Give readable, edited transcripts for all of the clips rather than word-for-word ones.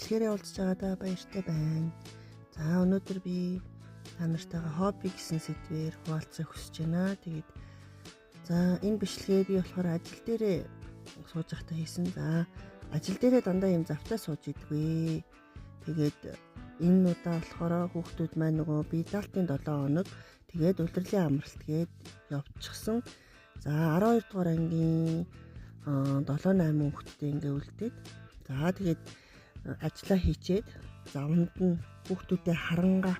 бичлэгээрээ уулзж байгаадаа баяртай байна. За өнөөдөр би та нартайгаа хобби гэсэн сэдвээр хуваалцах хүсэж байна. Тэгээд за энэ бичлэгээ би болохоор ажил дээрээ сууж байхдаа хийсэн. За ажил дээрээ дандаа юм завтаа сууж идэгвээ. Тэгээд энэ удаа болохоор хүүхдүүд маань нөгөө бидалтын 7 хоног тэгээд улирлын амралт гээд явчихсан. За 12 дугаар ангийн 7-8 хүүхдтэй ингээ үлдээд за тэгээд ажиллаа хийчээд за унд нь хүүхдүүдэд харангаа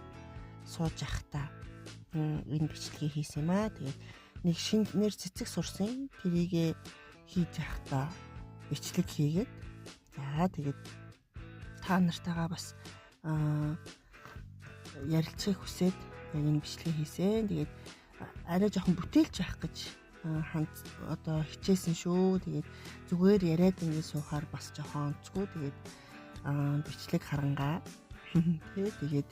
сууж байхдаа энэ бичлэгээ хийсэн юм аа. Тэгээд нэг шинэ нэр цэцэг сурсан тэрийгэ хийж байхдаа бичлэг хийгээд за тэгээд та нартайгаа бас ярилцахыг хүсээд энэ бичлэгээ хийсэн. Тэгээд арай жоохон бүтээлч явах гэж одоо хичээсэн шүү. Тэгээд зүгээр яриад ингэ суухаар бас жоохон онцгүй. Тэгээд бичлэг харангаа тэгээд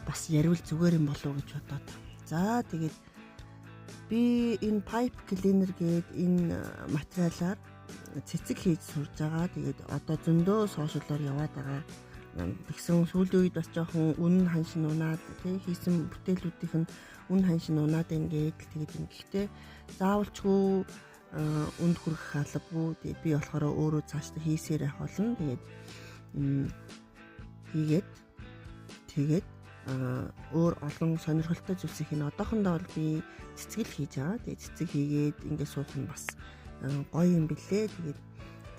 бас ярил зүгээр юм болов уу гэж бодоод. За тэгээд би энэ pipe cleaner гээд энэ материалаар цэцэг хийж сурж байгаа. Тэгээд одоо зөндөө сошиалоор яваад байгаа. Тэгсэн сүүлийн үед бас жоохон үнэн ханшин унаад хийсэн бүтээлүүдийнх нь үнэн ханшин унаад ингээд тэгээд ингэхдээ заавалчгүй үнд хүрэх албагүй. Тэгээд би болохоор өөрөө цаашдаа хийсээр явах болно. Тэгээд өөр олон сонирхолтой зүйлсийг нь одоохондоо бол би цэцгэл хийж байгаа. Тэгээд цэцэг хийгээд ингээд суух нь бас гоё юм билээ. Тэгээд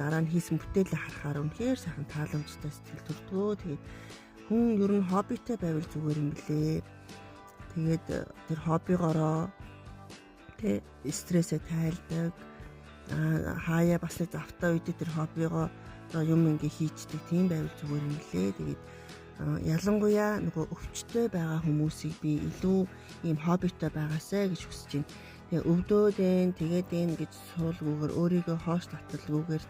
дараа нь хийсэн бүтээлээ харахаар үнэхээр сайхан тааламжтай сэтгэл төрдгөө. Тэгээд хүн ер нь хоббитэй байвал зүгээр юм билээ. Тэгээд тэр хоббигоороо стрессээ тайлдаг. Хаяа бас нэг завтай үед тэр хоббигоо юм ингээ хийчдэг тийм байвал зүгээр юм билээ. Тэгээд ялангуяа нөгөө өвчтөй байгаа хүмүүсийг би илүү ийм хоббитэй байгаасай гэж хүсэж байна. Тэгээ өвдөөдэн тэгээд энэ гэж суулгуугаар өөрийгөө хоош таталгүйгээр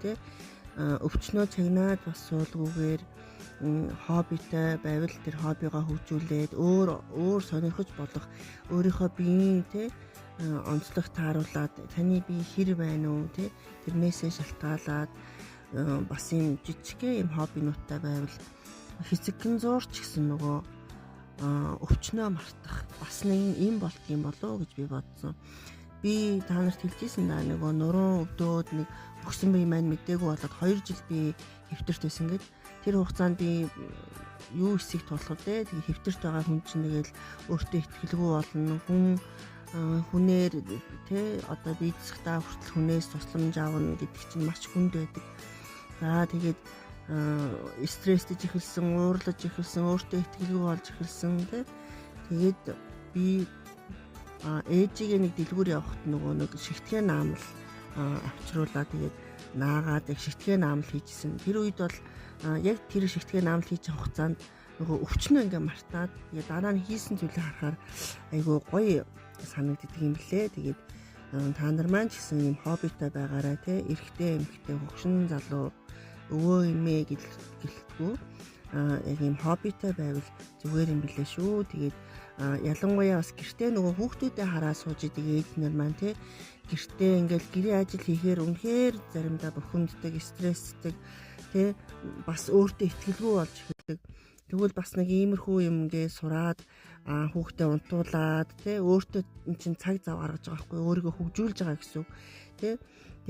өвчнөө цагнаад бас суулгуугаар хоббитэй байвал тэр хоббигоо хөгжүүлээд өөр сонирхож болох өөрийнхөө биеийн онцлог тааруулаад таны бие хэр байна уу тэрнээсээ шалтгаалаад бас юм жижигхэн юм хоббинуудтай байвал физикэн зурч гэсэн нөгөө өвчнөө мартах бас нэг юм болдгийм болоо гэж би бодсон. Би та нарт хэлжсэн даа нөгөө нуруу өвдөөд нэг өгсөн бие маань мдээгүй болоод 2 жил би хэвтэрт байсан гэд тэр хугацаанд би юу эсэх тулахд тэгээ хэвтэрт байгаа хүн чинь тэгэл өөртөө ихтгэлгүй болно. Хүнээр одоо бие засахтаа хүртэл хүнээс тусламж аавна гэдэг чинь маш хүнд байдаг. За тэгээд стресстэй ихэлсэн, уурлаж ихэлсэн, өөртөө ихтгэлгүй болж ихэлсэн тэгээд би ээжигээ нэг дэлгүүр явахт нөгөө нэг шигтгэн наамал авчруулаад тэгээд наагаад их шигтгэн наамал хийжсэн. Тэр үед бол яг тэр шигтгэн наамал хийж байгаа хугацаанд нөгөө өвчнөө ингээ мартаад тэгээд дараа нь хийсэн зүйлээ харахаар айгүй гоё санагддаг юм блэ. Тэгээд та нар маань ч гэсэн юм хоббитай байгаарай эрэгтэй эмэгтэй хөгшин залуу өвөө эмээ гэлтгүү яг юм хоббитай байвал зүгээр юм билээ шүү. Тэгээд ялангуяа бас гэртээ нөгөө хүүхдүүдэд хараа сууж идэг ээлжнэр маань гэртээ ингээл гэрээ ажил хийхээр үнэхээр заримдаа бухимддаг, стресстэй бас өөртөө ихтгэлгүй болж эхэлдэг. Тэгвэл бас нэг иймэрхүү юм ингээ сураад хүүхдээ унтуулад өөртөө чинь цаг зав гаргаж байгаа байхгүй өөрийгөө хөгжүүлж байгаа гэсэн үг тэгээ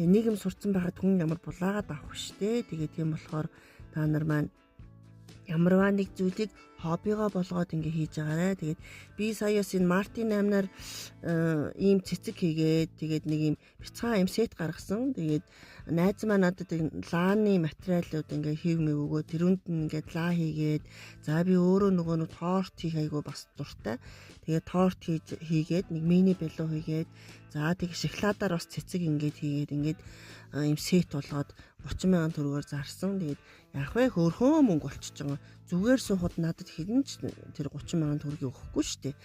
нэг юм сурцсан байхад хүн ямар булаагаад авах шүү дээ. Тийм болохоор та нар маань ямарваа нэг зүйлийг хоббигоо болгоод ингээ хийж байгаарэ. Тэгээд би саяас энэ Мартин 8-наар ийм цэцэг хийгээд тэгээд нэг ийм бяцхан юм сет гаргасан. Тэгээд найз маань надад лааны материалууд ингээ хийвмэг өгөө тэрүнд нь ингээ лаа хийгээд за би өөрөө нөгөө торт хийх айгу бас дуртай. Тэгээд торт хийгээд нэг мини бэлуу хийгээд за тэг шоколадаар бас цэцэг ингээд хийгээд ингээд ийм сет болгоод 30,000 төгрөгөөр зарсан. Тэгээд яг вэ хөөрхөн мөнгө болчихж байгаа. Зүгээр суухад надад хэдэн ч тэр 30,000 төгрөгийг өгөхгүй шүү дээ.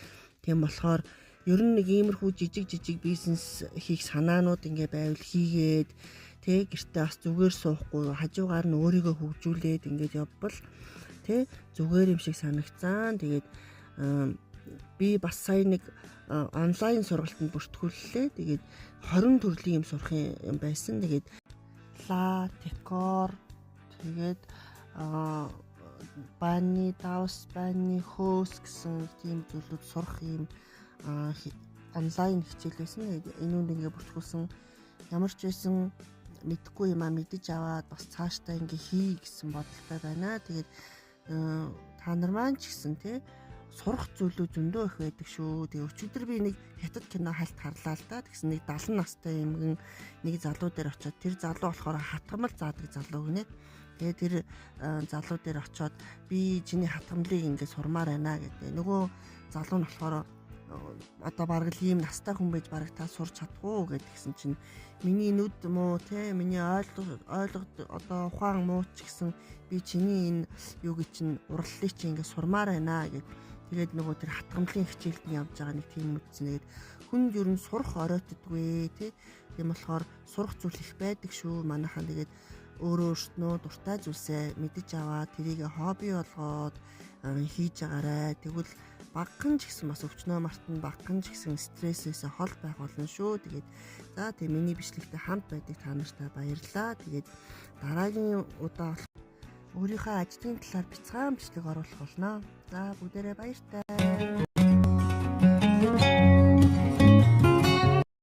Тийм болохоор ер нь нэг иймэрхүү жижиг бизнес хийх санаанууд ингээ байвал хийгээд гэртээ бас зүгээр суухгүй хажуугаар нь өөрийгөө хөгжүүлээд ингээд явбал зүгээр юм шиг санагцсан. Тэгээд би бас сая нэг онлайн сургалтанд бүртгүүллээ. Тэгээд 20 төрлийн юм сурах юм байсан. Тэгээд декор тэгээд Бааны давс, бааны хөөс гэсэн тийм зүйлүүд сурах юм онлайн хичээл байсан. Энэ үнд ингээ бүртгүүлсэн ямар ч байсан мэдхгүй юм мэдэж аваад бас цаашдаа ингээ хий гэсэн бодолтой байна. Тэгээд та нар маань ч гэсэн тий сурах зүйлүүд зөндөө их байдаг шүү. Тэгээ өчигдөр би нэг хятад кино хальт харлаа л да. Тэгсэн нэг 70 настай эмгэн нэг залуу дээр очиод тэр залуу болохоор хатгамал заадаг залуу гинэ. Тэгээ тэр залуу дээр очиод би чиний хатгамлыг ингээ сурмаар байна гэдэг. Нөгөө залуу нь болохоор одоо бараг л ийм настай хүн байж бараг та сурч чадахгүй гэдгийгсэн чинь миний нүд муу те миний ойлголт одоо ухаан муу ч гэсэн би чиний энэ юуг чинь урлалыг чи ингээ сурмаар байна гэд. Тэгээд нөгөө тэр хатгамлын хичээлд нь явж байгаа нэг тийм үзнэгээд хүнд ер нь сурах оройтдгүй те. Тийм болохоор сурах зүйл их байдаг шүү. Манайхан тэгээд өөрөө өөртнөө дуртай зүйлсээ мэдэж аваад тэрийг хобби болгоод хийж агаарай. Тэгвэл багхан ч гэсэн бас өвчнөө мартна, багхан ч гэсэн стрессээс хол байх болно шүү. Тэгээд за тийм миний бичлэгтэй хамт байдаг та нартай баярлалаа. Тэгээд дараагийн удаа өөрийнхөө ажлын талаар бяцхан бичлэг оруулах болно. За бүгдээрээ баяртай.